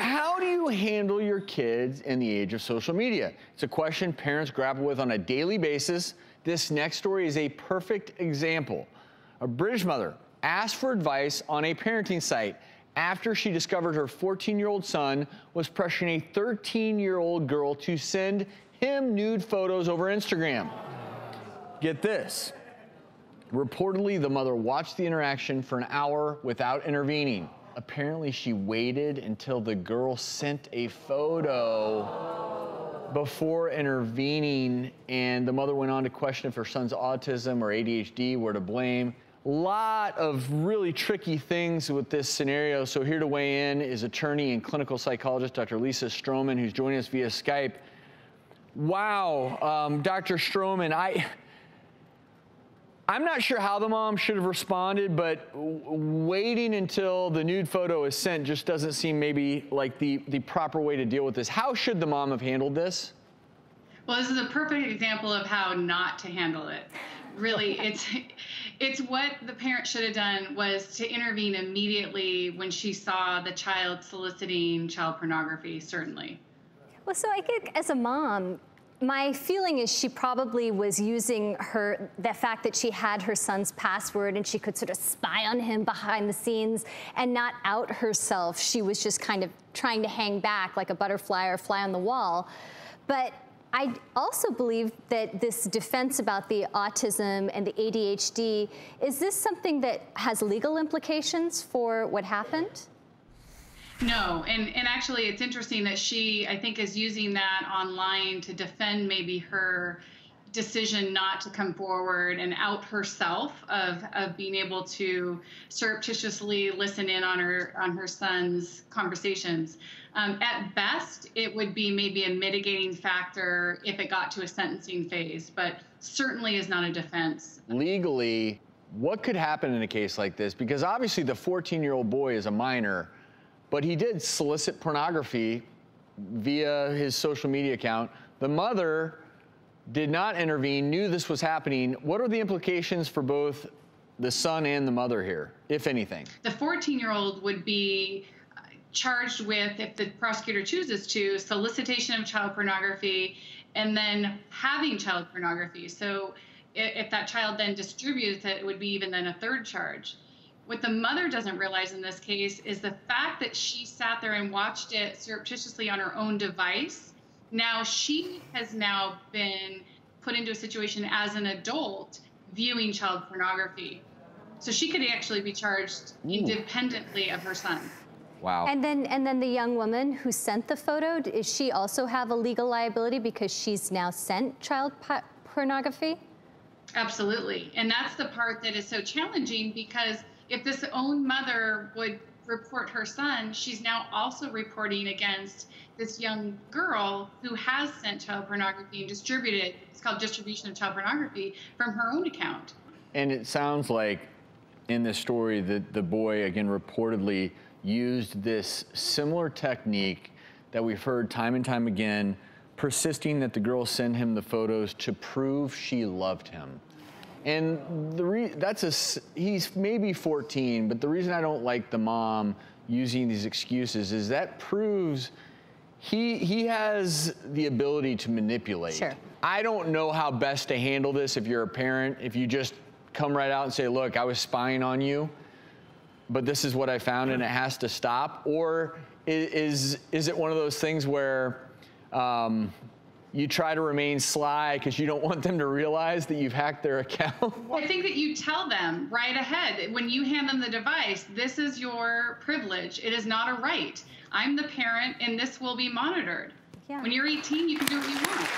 How do you handle your kids in the age of social media? It's a question parents grapple with on a daily basis. This next story is a perfect example. A British mother asked for advice on a parenting site after she discovered her 14-year-old son was pressuring a 13-year-old girl to send him nude photos over Instagram. Get this. Reportedly, the mother watched the interaction for an hour without intervening. Apparently, she waited until the girl sent a photo before intervening, and the mother went on to question if her son's autism or ADHD were to blame. Lot of really tricky things with this scenario. So here to weigh in is attorney and clinical psychologist, Dr. Lisa Strohman, who's joining us via Skype. Wow, Dr. Strohman, I'm not sure how the mom should have responded, but waiting until the nude photo is sent just doesn't seem maybe like the proper way to deal with this. How should the mom have handled this? Well, this is a perfect example of how not to handle it. Really, it's what the parent should have done was to intervene immediately when she saw the child soliciting child pornography, certainly. Well, so I think as a mom, my feeling is she probably was using the fact that she had her son's password and she could sort of spy on him behind the scenes and not out herself. She was just kind of trying to hang back like a butterfly or fly on the wall. But I also believe that this defense about the autism and the ADHD, is this something that has legal implications for what happened? No, and actually it's interesting that she, I think, is using that online to defend maybe her decision not to come forward and out herself of being able to surreptitiously listen in on her son's conversations. At best, it would be maybe a mitigating factor if it got to a sentencing phase, but certainly is not a defense. Legally, what could happen in a case like this? Because obviously the 14-year-old boy is a minor, but he did solicit pornography via his social media account. The mother did not intervene, knew this was happening. What are the implications for both the son and the mother here, if anything? The 14-year-old would be charged with, if the prosecutor chooses to, solicitation of child pornography and then having child pornography. So if that child then distributes it, it would be even then a third charge. What the mother doesn't realize in this case is the fact that she sat there and watched it surreptitiously on her own device. Now she has now been put into a situation as an adult viewing child pornography. So she could actually be charged independently of her son. Wow. And then the young woman who sent the photo, does she also have a legal liability because she's now sent child pornography? Absolutely. And that's the part that is so challenging, because if this own mother would report her son, she's now also reporting against this young girl who has sent child pornography and distributed, it's called distribution of child pornography, from her own account. And it sounds like in this story that the boy, again, reportedly used this similar technique that we've heard time and time again, persisting that the girl send him the photos to prove she loved him. And he's maybe 14, but the reason I don't like the mom using these excuses is that proves he has the ability to manipulate. Sure. I don't know how best to handle this if you're a parent, if you just come right out and say, look, I was spying on you, but this is what I found and it has to stop. Or is it one of those things where you try to remain sly because you don't want them to realize that you've hacked their account? I think that you tell them right ahead, when you hand them the device, this is your privilege. It is not a right. I'm the parent and this will be monitored. Yeah. When you're 18, you can do what you want.